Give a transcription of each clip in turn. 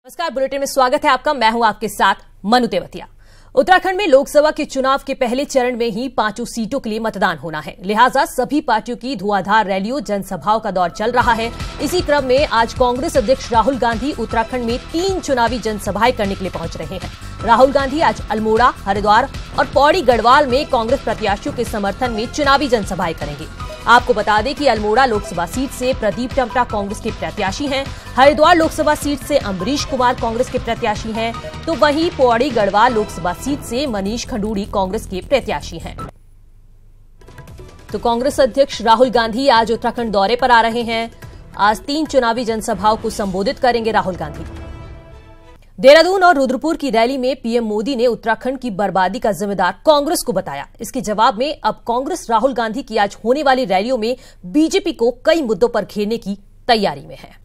नमस्कार, बुलेटिन में स्वागत है आपका। मैं हूं आपके साथ मनु तेवतिया। उत्तराखंड में लोकसभा के चुनाव के पहले चरण में ही 5 सीटों के लिए मतदान होना है, लिहाजा सभी पार्टियों की धुआंधार रैलियों जनसभाओं का दौर चल रहा है। इसी क्रम में आज कांग्रेस अध्यक्ष राहुल गांधी उत्तराखंड में 3 चुनावी जनसभाएं करने के लिए पहुंच रहे हैं। राहुल गांधी आज अल्मोड़ा, हरिद्वार और पौड़ी गढ़वाल में कांग्रेस प्रत्याशियों के समर्थन में चुनावी जनसभाएं करेंगे। आपको बता दें कि अल्मोड़ा लोकसभा सीट से प्रदीप टमटा कांग्रेस के प्रत्याशी हैं, हरिद्वार लोकसभा सीट से अम्बरीश कुमार कांग्रेस के प्रत्याशी हैं, तो वहीं पौड़ी गढ़वाल लोकसभा सीट से मनीष खंडूड़ी कांग्रेस के प्रत्याशी हैं। तो कांग्रेस अध्यक्ष राहुल गांधी आज उत्तराखंड दौरे पर आ रहे हैं। आज 3 चुनावी जनसभाओं को संबोधित करेंगे राहुल गांधी। देहरादून और रुद्रपुर की रैली में पीएम मोदी ने उत्तराखंड की बर्बादी का जिम्मेदार कांग्रेस को बताया। इसके जवाब में अब कांग्रेस राहुल गांधी की आज होने वाली रैलियों में बीजेपी को कई मुद्दों पर घेरने की तैयारी में है।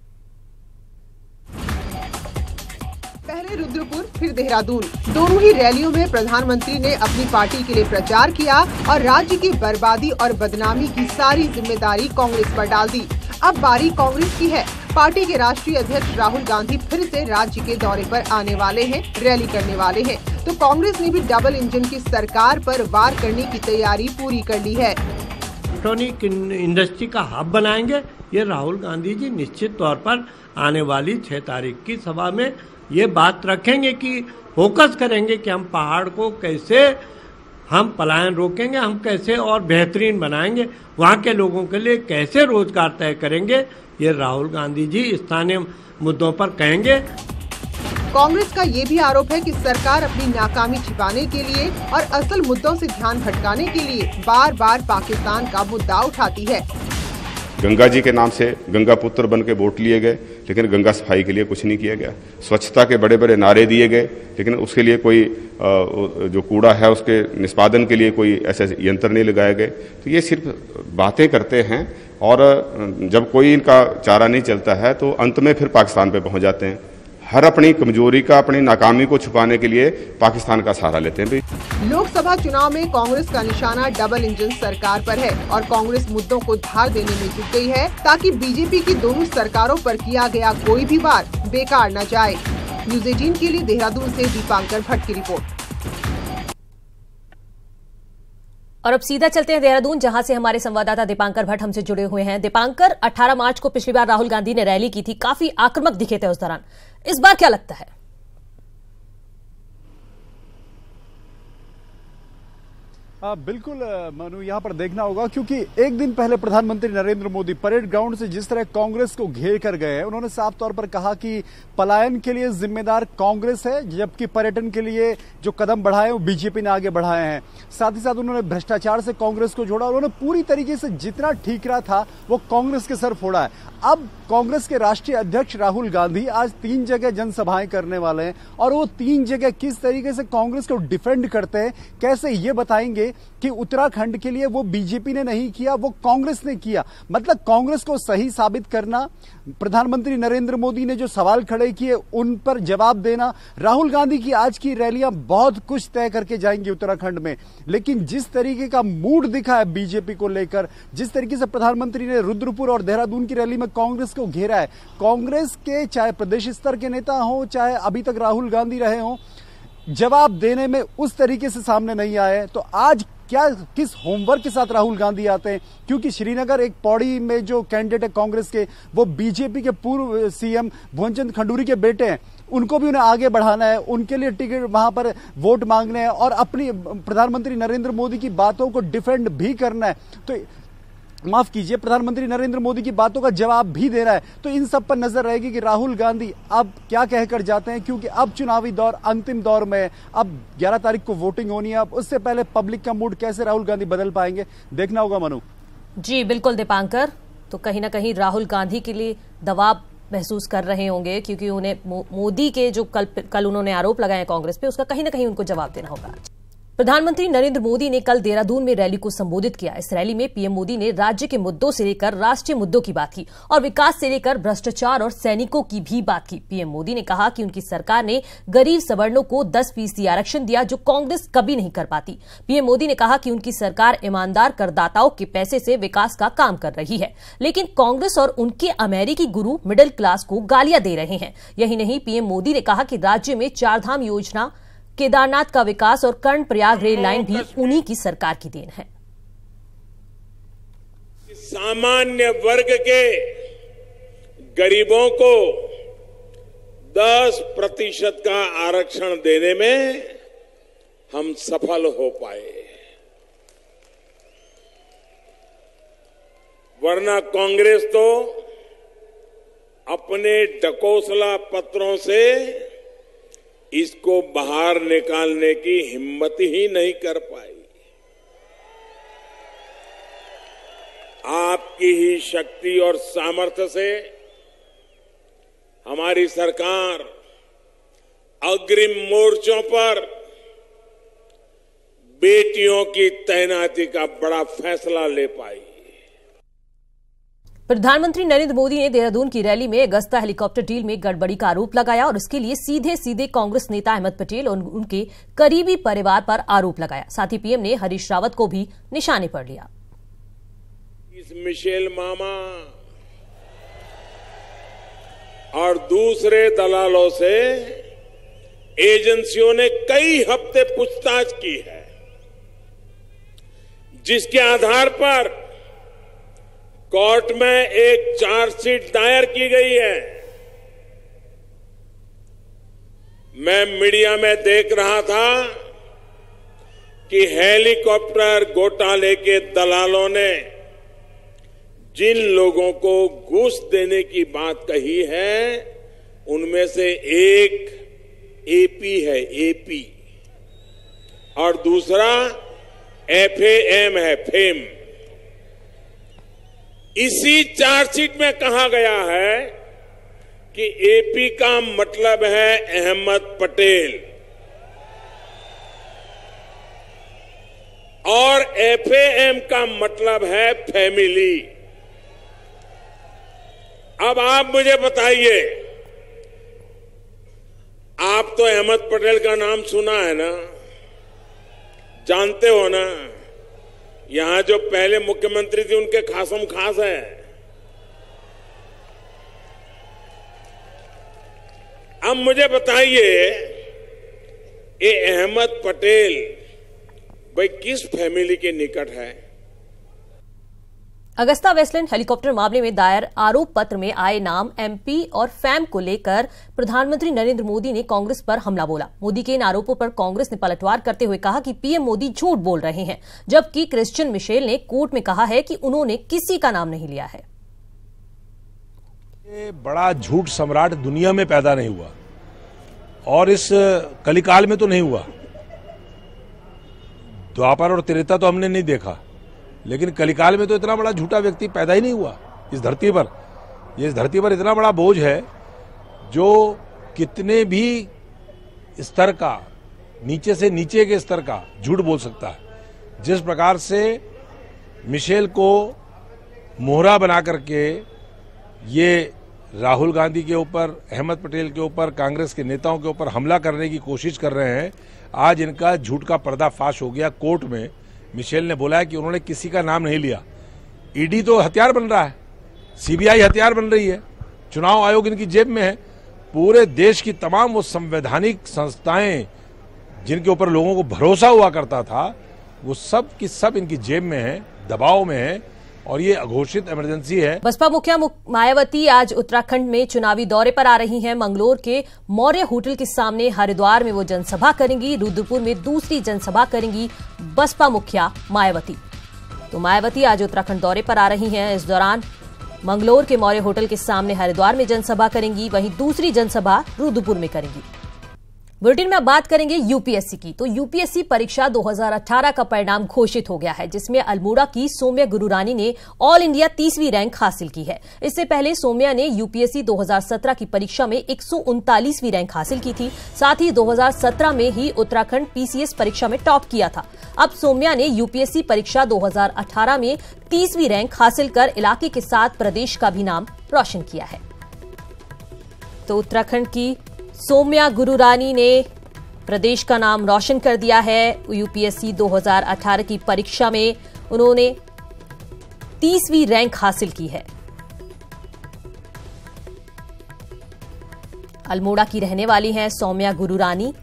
पहले रुद्रपुर फिर देहरादून, दोनों ही रैलियों में प्रधानमंत्री ने अपनी पार्टी के लिए प्रचार किया और राज्य की बर्बादी और बदनामी की सारी जिम्मेदारी कांग्रेस पर डाल दी। अब बारी कांग्रेस की है। पार्टी के राष्ट्रीय अध्यक्ष राहुल गांधी फिर से राज्य के दौरे पर आने वाले हैं, रैली करने वाले हैं। तो कांग्रेस ने भी डबल इंजन की सरकार पर वार करने की तैयारी पूरी कर ली है। इलेक्ट्रॉनिक इंडस्ट्री का हब बनाएंगे, ये राहुल गांधी जी निश्चित तौर पर आने वाली 6 तारीख की सभा में ये बात रखेंगे कि फोकस करेंगे कि हम पहाड़ को कैसे हम पलायन रोकेंगे, हम कैसे और बेहतरीन बनाएंगे, वहाँ के लोगों के लिए कैसे रोजगार तय करेंगे, ये राहुल गांधी जी स्थानीय मुद्दों पर कहेंगे। कांग्रेस का ये भी आरोप है कि सरकार अपनी नाकामी छिपाने के लिए और असल मुद्दों से ध्यान भटकाने के लिए बार बार पाकिस्तान का मुद्दा उठाती है। गंगा जी के नाम से गंगा पुत्र बन के वोट लिए गए, लेकिन गंगा सफाई के लिए कुछ नहीं किया गया। स्वच्छता के बड़े बड़े नारे दिए गए, लेकिन उसके लिए कोई जो कूड़ा है उसके निष्पादन के लिए कोई ऐसे यंत्र नहीं लगाए गए। तो ये सिर्फ बातें करते हैं और जब कोई इनका चारा नहीं चलता है तो अंत में फिर पाकिस्तान पे पहुंच जाते हैं। हर अपनी कमजोरी का, अपनी नाकामी को छुपाने के लिए पाकिस्तान का सहारा लेते हैं। लोकसभा चुनाव में कांग्रेस का निशाना डबल इंजन सरकार पर है और कांग्रेस मुद्दों को धार देने में जुट गई है ताकि बीजेपी की दोनों सरकारों पर किया गया कोई भी वार बेकार न जाए। न्यूज़ 18 के लिए देहरादून से दीपांकर भट्ट की रिपोर्ट। और अब सीधा चलते हैं देहरादून, जहां से हमारे संवाददाता दीपांकर भट्ट हमसे जुड़े हुए हैं। दीपांकर, 18 मार्च को पिछली बार राहुल गांधी ने रैली की थी, काफी आक्रामक दिखे थे उस दौरान। इस बार क्या लगता है? बिल्कुल मनु, यहाँ पर देखना होगा क्योंकि एक दिन पहले प्रधानमंत्री नरेंद्र मोदी परेड ग्राउंड से जिस तरह कांग्रेस को घेर कर गए हैं, उन्होंने साफ तौर पर कहा कि पलायन के लिए जिम्मेदार कांग्रेस है, जबकि पर्यटन के लिए जो कदम बढ़ाए वो बीजेपी ने आगे बढ़ाए हैं। साथ ही साथ उन्होंने भ्रष्टाचार से कांग्रेस को जोड़ा। उन्होंने पूरी तरीके से जितना ठीकरा था वो कांग्रेस के सर फोड़ा है। अब कांग्रेस के राष्ट्रीय अध्यक्ष राहुल गांधी आज 3 जगह जनसभाएं करने वाले हैं और वो 3 जगह किस तरीके से कांग्रेस को डिफेंड करते हैं, कैसे ये बताएंगे कि उत्तराखंड के लिए वो बीजेपी ने नहीं किया, वो कांग्रेस ने किया। मतलब कांग्रेस को सही साबित करना, प्रधानमंत्री नरेंद्र मोदी ने जो सवाल खड़े किए उन पर जवाब देना। राहुल गांधी की आज की रैलियां बहुत कुछ तय करके जाएंगी उत्तराखंड में, लेकिन जिस तरीके का मूड दिखा है बीजेपी को लेकर, जिस तरीके से प्रधानमंत्री ने रुद्रपुर और देहरादून की रैली में कांग्रेस को घेरा है, कांग्रेस के चाहे प्रदेश स्तर के नेता हो, चाहे अभी तक राहुल गांधी रहे हों, जवाब देने में उस तरीके से सामने नहीं आए। तो आज क्या किस होमवर्क के साथ राहुल गांधी आते हैं, क्योंकि श्रीनगर एक पौड़ी में जो कैंडिडेट है कांग्रेस के, वो बीजेपी के पूर्व सीएम भुवन खंडूरी के बेटे हैं। उनको भी उन्हें आगे बढ़ाना है, उनके लिए टिकट वहां पर वोट मांगने हैं और अपनी प्रधानमंत्री नरेंद्र मोदी की बातों को डिफेंड भी करना है। तो माफ कीजिए, प्रधानमंत्री नरेंद्र मोदी की बातों का जवाब भी दे रहा है। तो इन सब पर नजर रहेगी कि राहुल गांधी अब क्या कहकर जाते हैं, क्योंकि अब चुनावी दौर अंतिम दौर में है। अब 11 तारीख को वोटिंग होनी है। अब उससे पहले पब्लिक का मूड कैसे राहुल गांधी बदल पाएंगे, देखना होगा मनु। जी बिल्कुल दीपांकर, तो कहीं ना कहीं राहुल गांधी के लिए दबाव महसूस कर रहे होंगे, क्योंकि उन्हें मोदी के जो कल उन्होंने आरोप लगाए कांग्रेस पे, उसका कहीं ना कहीं उनको जवाब देना होगा। प्रधानमंत्री नरेंद्र मोदी ने कल देहरादून में रैली को संबोधित किया। इस रैली में पीएम मोदी ने राज्य के मुद्दों से लेकर राष्ट्रीय मुद्दों की बात की और विकास से लेकर भ्रष्टाचार और सैनिकों की भी बात की। पीएम मोदी ने कहा कि उनकी सरकार ने गरीब सवर्णों को 10% आरक्षण दिया, जो कांग्रेस कभी नहीं कर पाती। पीएम मोदी ने कहा कि उनकी सरकार ईमानदार करदाताओं के पैसे से विकास का काम कर रही है, लेकिन कांग्रेस और उनके अमेरिकी गुरु मिडिल क्लास को गालियां दे रहे हैं। यही नहीं, पीएम मोदी ने कहा कि राज्य में 4 धाम योजना, केदारनाथ का विकास और कर्णप्रयाग रेल लाइन भी उन्हीं की सरकार की देन है। सामान्य वर्ग के गरीबों को 10% का आरक्षण देने में हम सफल हो पाए, वरना कांग्रेस तो अपने ढकोसला पत्रों से इसको बाहर निकालने की हिम्मत ही नहीं कर पाई। आपकी ही शक्ति और सामर्थ्य से हमारी सरकार अग्रिम मोर्चों पर बेटियों की तैनाती का बड़ा फैसला ले पाई। प्रधानमंत्री नरेंद्र मोदी ने देहरादून की रैली में अगस्ता हेलीकॉप्टर डील में गड़बड़ी का आरोप लगाया और इसके लिए सीधे कांग्रेस नेता अहमद पटेल और उनके करीबी परिवार पर आरोप लगाया। साथ ही पीएम ने हरीश रावत को भी निशाने पर लिया। इस मिशेल मामा और दूसरे दलालों से एजेंसियों ने कई हफ्ते पूछताछ की है, जिसके आधार पर कोर्ट में एक चार्जशीट दायर की गई है। मैं मीडिया में देख रहा था कि हेलीकॉप्टर घोटाले के दलालों ने जिन लोगों को घूस देने की बात कही है, उनमें से एक एपी है, एपी, और दूसरा FAM है, फेम। इसी चार्जशीट में कहा गया है कि एपी का मतलब है अहमद पटेल और FAM का मतलब है फैमिली। अब आप मुझे बताइए, आप तो अहमद पटेल का नाम सुना है ना, जानते हो ना? यहां जो पहले मुख्यमंत्री थे उनके खासम खास है। अब मुझे बताइए, ये अहमद पटेल भाई किस फैमिली के निकट है? अगस्ता वेस्टलैंड हेलीकॉप्टर मामले में दायर आरोप पत्र में आए नाम MP और फैम को लेकर प्रधानमंत्री नरेंद्र मोदी ने कांग्रेस पर हमला बोला। मोदी के इन आरोपों पर कांग्रेस ने पलटवार करते हुए कहा कि पीएम मोदी झूठ बोल रहे हैं, जबकि क्रिश्चियन मिशेल ने कोर्ट में कहा है कि उन्होंने किसी का नाम नहीं लिया है। ये बड़ा झूठ सम्राट दुनिया में पैदा नहीं हुआ और इस कलिकाल में तो नहीं हुआ। द्वापर और त्रेता तो हमने नहीं देखा, लेकिन कलिकाल में तो इतना बड़ा झूठा व्यक्ति पैदा ही नहीं हुआ इस धरती पर। ये इस धरती पर इतना बड़ा बोझ है जो कितने भी स्तर का, नीचे से नीचे के स्तर का झूठ बोल सकता है। जिस प्रकार से मिशेल को मोहरा बना करके ये राहुल गांधी के ऊपर, अहमद पटेल के ऊपर, कांग्रेस के नेताओं के ऊपर हमला करने की कोशिश कर रहे हैं, आज इनका झूठ का पर्दाफाश हो गया। कोर्ट में मिशेल ने बोला है कि उन्होंने किसी का नाम नहीं लिया। ईडी तो हथियार बन रहा है, सीबीआई हथियार बन रही है, चुनाव आयोग इनकी जेब में है। पूरे देश की तमाम वो संवैधानिक संस्थाएं जिनके ऊपर लोगों को भरोसा हुआ करता था, वो सब की सब इनकी जेब में है, दबाव में है, और ये अघोषित इमरजेंसी है। बसपा मुखिया मायावती आज उत्तराखंड में चुनावी दौरे पर आ रही हैं। मंगलोर के मौर्य होटल के सामने हरिद्वार में वो जनसभा करेंगी, रुद्रपुर में दूसरी जनसभा करेंगी बसपा मुखिया मायावती। तो मायावती आज उत्तराखंड दौरे पर आ रही हैं। इस दौरान मंगलोर के मौर्य होटल के सामने हरिद्वार में जनसभा करेंगी, वहीं दूसरी जनसभा रुद्रपुर में करेंगी। बुलेटिन में अब बात करेंगे यूपीएससी की। तो यूपीएससी परीक्षा 2018 का परिणाम घोषित हो गया है, जिसमें अल्मोड़ा की सौम्या गुरुरानी ने ऑल इंडिया 30वीं रैंक हासिल की है। इससे पहले सौम्या ने यूपीएससी 2017 की परीक्षा में 139वीं रैंक हासिल की थी। साथ ही 2017 में ही उत्तराखंड पीसीएस परीक्षा में टॉप किया था। अब सौम्या ने यूपीएससी परीक्षा 2018 में 30वीं रैंक हासिल कर इलाके के साथ प्रदेश का भी नाम रोशन किया है। तो उत्तराखंड की सौम्या गुरुरानी ने प्रदेश का नाम रोशन कर दिया है। यूपीएससी 2018 की परीक्षा में उन्होंने 30वीं रैंक हासिल की है। अल्मोड़ा की रहने वाली हैं सौम्या गुरुरानी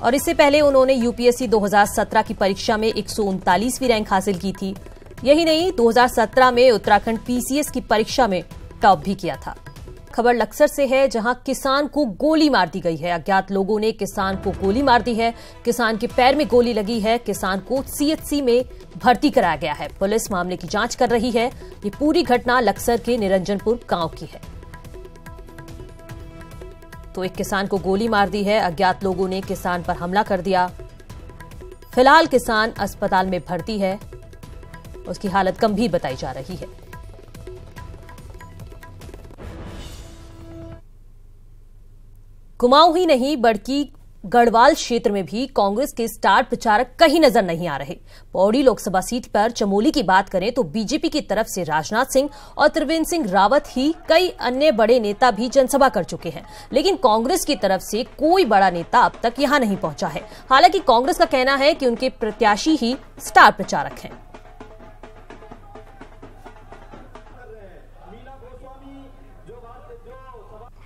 और इससे पहले उन्होंने यूपीएससी 2017 की परीक्षा में 139वीं रैंक हासिल की थी। यही नहीं, 2017 में उत्तराखंड पीसीएस की परीक्षा में टॉप भी किया था। खबर लक्सर से है, जहां किसान को गोली मार दी गई है। अज्ञात लोगों ने किसान को गोली मार दी है। किसान के पैर में गोली लगी है। किसान को सीएचसी में भर्ती कराया गया है। पुलिस मामले की जांच कर रही है। ये पूरी घटना लक्सर के निरंजनपुर गांव की है। तो एक किसान को गोली मार दी है। अज्ञात लोगों ने किसान पर हमला कर दिया। फिलहाल किसान अस्पताल में भर्ती है। उसकी हालत गंभीर बताई जा रही है। कुमाऊं ही नहीं बल्कि गढ़वाल क्षेत्र में भी कांग्रेस के स्टार प्रचारक कहीं नजर नहीं आ रहे। पौड़ी लोकसभा सीट पर चमोली की बात करें तो बीजेपी की तरफ से राजनाथ सिंह और त्रिवेंद्र सिंह रावत ही कई अन्य बड़े नेता भी जनसभा कर चुके हैं, लेकिन कांग्रेस की तरफ से कोई बड़ा नेता अब तक यहां नहीं पहुंचा है। हालांकि कांग्रेस का कहना है कि उनके प्रत्याशी ही स्टार प्रचारक हैं।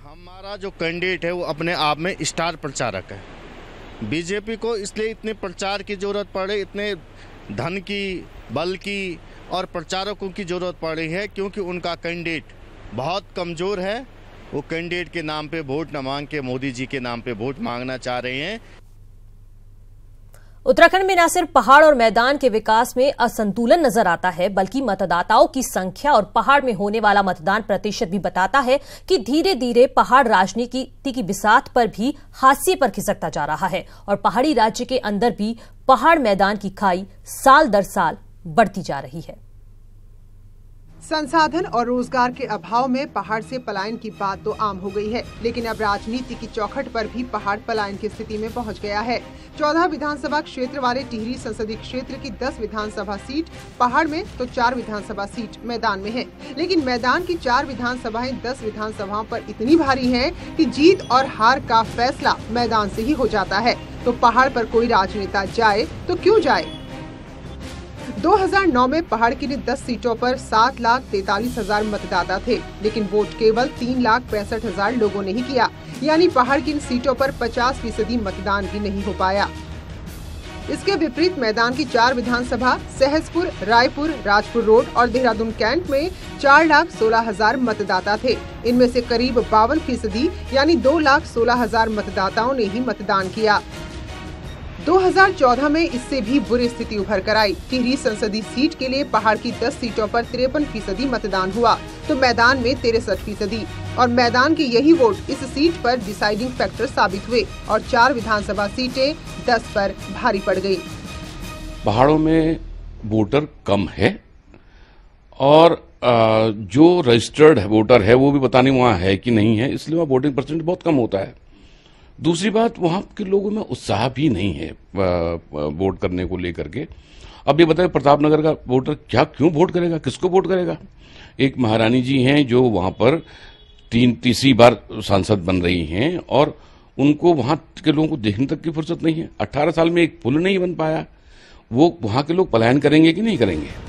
हमारा जो कैंडिडेट है वो अपने आप में स्टार प्रचारक है। बीजेपी को इसलिए इतने प्रचार की जरूरत पड़े, इतने धन की, बल की और प्रचारकों की जरूरत पड़ रही है, क्योंकि उनका कैंडिडेट बहुत कमज़ोर है। वो कैंडिडेट के नाम पे वोट न मांग के मोदी जी के नाम पे वोट मांगना चाह रहे हैं। उत्तराखंड में न सिर्फ पहाड़ और मैदान के विकास में असंतुलन नजर आता है, बल्कि मतदाताओं की संख्या और पहाड़ में होने वाला मतदान प्रतिशत भी बताता है कि धीरे धीरे पहाड़ राजनीति की बिसात पर भी हाशिए पर खिसकता जा रहा है और पहाड़ी राज्य के अंदर भी पहाड़ मैदान की खाई साल दर साल बढ़ती जा रही है। संसाधन और रोजगार के अभाव में पहाड़ से पलायन की बात तो आम हो गई है, लेकिन अब राजनीति की चौखट पर भी पहाड़ पलायन की स्थिति में पहुंच गया है। 14 विधानसभा क्षेत्र वाले टिहरी संसदीय क्षेत्र की 10 विधानसभा सीट पहाड़ में तो 4 विधानसभा सीट मैदान में है, लेकिन मैदान की 4 विधानसभाएं 10 विधानसभाओं पर इतनी भारी हैं कि जीत और हार का फैसला मैदान से ही हो जाता है। तो पहाड़ पर कोई राजनेता जाए तो क्यों जाए। 2009 में पहाड़ के लिए 10 सीटों पर 7,43,000 मतदाता थे, लेकिन वोट केवल 3,65,000 लोगों ने ही किया, यानी पहाड़ की इन सीटों पर 50% मतदान भी नहीं हो पाया। इसके विपरीत मैदान की 4 विधानसभा सहसपुर, रायपुर, राजपुर रोड और देहरादून कैंट में 4,16,000 मतदाता थे। इनमें से करीब 52% यानी 2,16,000 मतदाताओं ने ही मतदान किया। 2014 में इससे भी बुरी स्थिति उभर कर आई। टिहरी संसदीय सीट के लिए पहाड़ की 10 सीटों पर 53% मतदान हुआ, तो मैदान में 63% और मैदान के यही वोट इस सीट पर डिसाइडिंग फैक्टर साबित हुए और 4 विधानसभा सीटें 10 पर भारी पड़ गयी। पहाड़ों में वोटर कम है और जो रजिस्टर्ड वोटर है वो भी पता नहीं वहाँ है कि नहीं है, इसलिए वहाँ वोटिंग परसेंट बहुत कम होता है। दूसरी बात, वहां के लोगों में उत्साह भी नहीं है वोट करने को लेकर के। अब ये बताइए, प्रतापनगर का वोटर क्यों वोट करेगा, किसको वोट करेगा। एक महारानी जी हैं जो वहां पर तीसरी बार सांसद बन रही हैं और उनको वहां के लोगों को देखने तक की फुर्सत नहीं है। 18 साल में एक पुल नहीं बन पाया। वो वहां के लोग पलायन करेंगे कि नहीं करेंगे।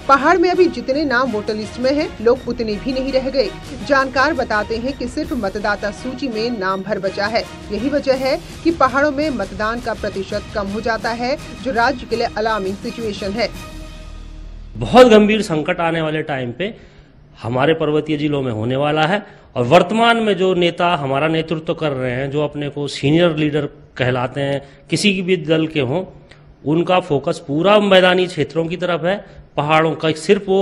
पहाड़ में अभी जितने नाम वोटर लिस्ट में हैं, लोग उतने भी नहीं रह गए। जानकार बताते हैं कि सिर्फ मतदाता सूची में नाम भर बचा है। यही वजह है कि पहाड़ों में मतदान का प्रतिशत कम हो जाता है, जो राज्य के लिए अलार्मिंग सिचुएशन है। बहुत गंभीर संकट आने वाले टाइम पे हमारे पर्वतीय जिलों में होने वाला है और वर्तमान में जो नेता हमारा नेतृत्व कर रहे हैं, जो अपने को सीनियर लीडर कहलाते हैं, किसी भी दल के हों, उनका फोकस पूरा मैदानी क्षेत्रों की तरफ है। पहाड़ों का सिर्फ वो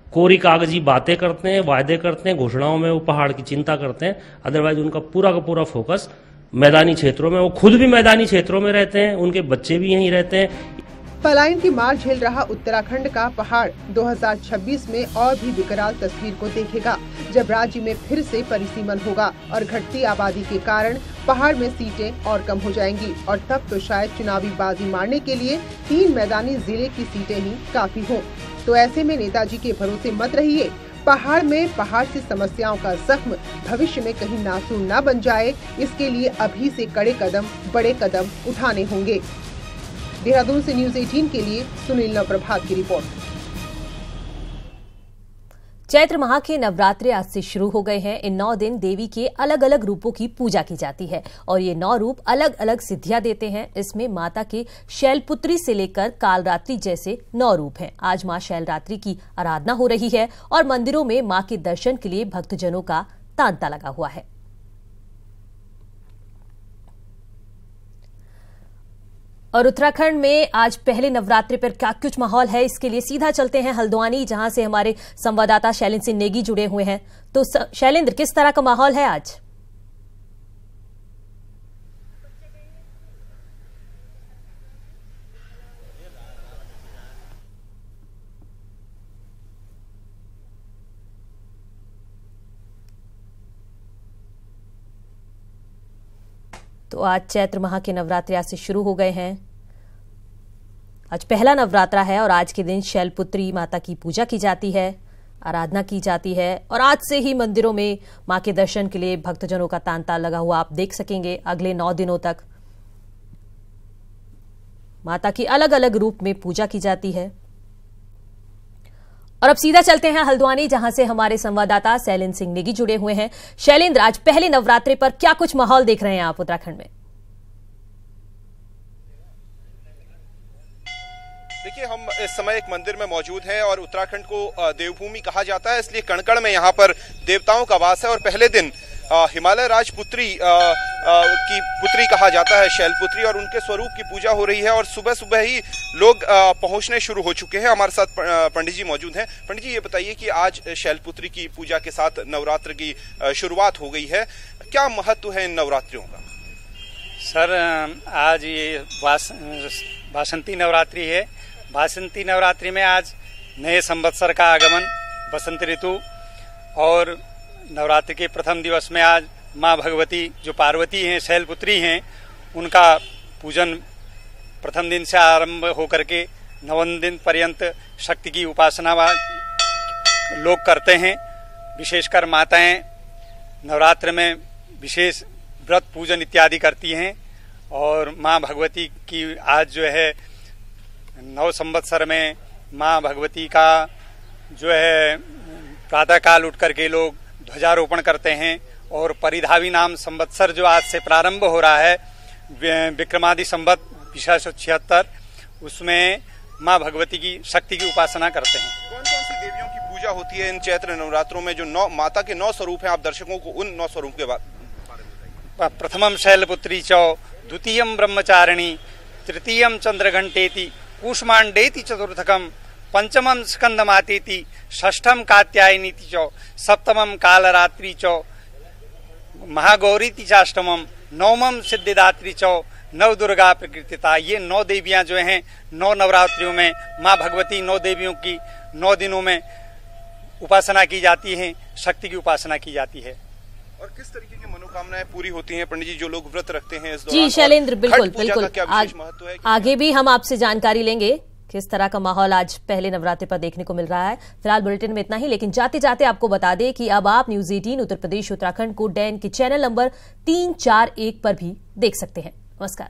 कोरी कागजी बातें करते हैं, वायदे करते हैं, घोषणाओं में वो पहाड़ की चिंता करते हैं। अदरवाइज उनका पूरा का पूरा फोकस मैदानी क्षेत्रों में, वो खुद भी मैदानी क्षेत्रों में रहते हैं, उनके बच्चे भी यहीं रहते हैं। पलायन की मार झेल रहा उत्तराखंड का पहाड़ 2026 में और भी विकराल तस्वीर को देखेगा, जब राज्य में फिर से परिसीमन होगा और घटती आबादी के कारण पहाड़ में सीटें और कम हो जाएंगी, और तब तो शायद चुनावी बाजी मारने के लिए 3 मैदानी जिले की सीटें ही काफी हों। तो ऐसे में नेताजी के भरोसे मत रहिए। पहाड़ में पहाड़ से समस्याओं का जख्म भविष्य में कहीं नासूर न बन जाए, इसके लिए अभी से बड़े कदम उठाने होंगे। देहरादून से न्यूज 18 के लिए सुनील नवप्रभात की रिपोर्ट। चैत्र माह के नवरात्रे आज से शुरू हो गए हैं। इन 9 दिन देवी के अलग अलग रूपों की पूजा की जाती है और ये 9 रूप अलग अलग सिद्धियां देते हैं। इसमें माता के शैलपुत्री से लेकर कालरात्रि जैसे 9 रूप हैं। आज मां शैलरात्रि की आराधना हो रही है और मंदिरों में मां के दर्शन के लिए भक्तजनों का तांता लगा हुआ है। और उत्तराखंड में आज पहले नवरात्रि पर क्या कुछ माहौल है, इसके लिए सीधा चलते हैं हल्द्वानी, जहां से हमारे संवाददाता शैलेंद्र सिंह नेगी जुड़े हुए हैं। तो शैलेंद्र, किस तरह का माहौल है आज? तो आज चैत्र माह के नवरात्रि आज से शुरू हो गए हैं। आज पहला नवरात्रा है और आज के दिन शैलपुत्री माता की पूजा की जाती है, आराधना की जाती है और आज से ही मंदिरों में मां के दर्शन के लिए भक्तजनों का तांता लगा हुआ आप देख सकेंगे। अगले 9 दिनों तक माता की अलग अलग रूप में पूजा की जाती है। और अब सीधा चलते हैं हल्द्वानी, जहां से हमारे संवाददाता शैलेंद्र सिंह नेगी जुड़े हुए हैं। शैलेंद्र, आज पहले नवरात्रे पर क्या कुछ माहौल देख रहे हैं आप उत्तराखंड में? देखिए, हम इस समय एक मंदिर में मौजूद हैं और उत्तराखंड को देवभूमि कहा जाता है, इसलिए कण-कण में यहाँ पर देवताओं का वास है। और पहले दिन हिमालय राजपुत्री की पुत्री कहा जाता है शैलपुत्री, और उनके स्वरूप की पूजा हो रही है और सुबह सुबह ही लोग पहुंचने शुरू हो चुके हैं। हमारे साथ पंडित जी मौजूद हैं। पंडित जी, ये बताइए कि आज शैलपुत्री की पूजा के साथ नवरात्र की शुरुआत हो गई है, क्या महत्व है इन नवरात्रियों का? सर, आज ये वासंती नवरात्रि है। वासंती नवरात्रि में आज नए संवत्सर का आगमन, बसंत ऋतु, और नवरात्रि के प्रथम दिवस में आज माँ भगवती जो पार्वती हैं, शैलपुत्री हैं, उनका पूजन प्रथम दिन से आरंभ होकर के 9 दिन पर्यंत शक्ति की उपासना लोग करते हैं। विशेषकर माताएं नवरात्र में विशेष व्रत पूजन इत्यादि करती हैं। और माँ भगवती की आज जो है 9 संवत्सर में माँ भगवती का जो है प्रातःकाल उठ करके लोग ध्वजारोपण करते हैं। और परिधावी नाम संवत्सर जो आज से प्रारंभ हो रहा है, विक्रमादि संवत 2676, उसमें माँ भगवती की शक्ति की उपासना करते हैं। कौन कौन सी देवियों की पूजा होती है इन चैत्र नवरात्रों में? जो 9 माता के 9 स्वरूप हैं, आप दर्शकों को उन 9 स्वरूप के बारे में बताइए। प्रथमम शैलपुत्री चौ, द्वितीयम ब्रह्मचारिणी, तृतीयम चंद्रघंटेति, कूष्मांडेति चतुर्थकम, पंचमम स्कंदमातेति, षष्ठम कात्यायनीति चौ, सप्तमम कालरात्रि चौ, महागौरीति चाष्टमम, नवमम सिद्धिदात्री चौ, नव दुर्गा प्रकृतिता। ये 9 देवियां जो हैं 9 नवरात्रियों में माँ भगवती 9 देवियों की 9 दिनों में उपासना की जाती है, शक्ति की उपासना की जाती है। और किस तरीके की मनोकामनाएं पूरी होती हैं पंडित जी, जो लोग व्रत रखते हैं इस दौरान? जी शैलेंद्र, बिल्कुल आगे भी हम आपसे जानकारी लेंगे किस तरह का माहौल आज पहले नवरात्रि पर देखने को मिल रहा है। फिलहाल बुलेटिन में इतना ही, लेकिन जाते जाते आपको बता दें कि अब आप न्यूज 18 उत्तर प्रदेश उत्तराखंड को डैन के चैनल नंबर 341 पर भी देख सकते हैं। नमस्कार।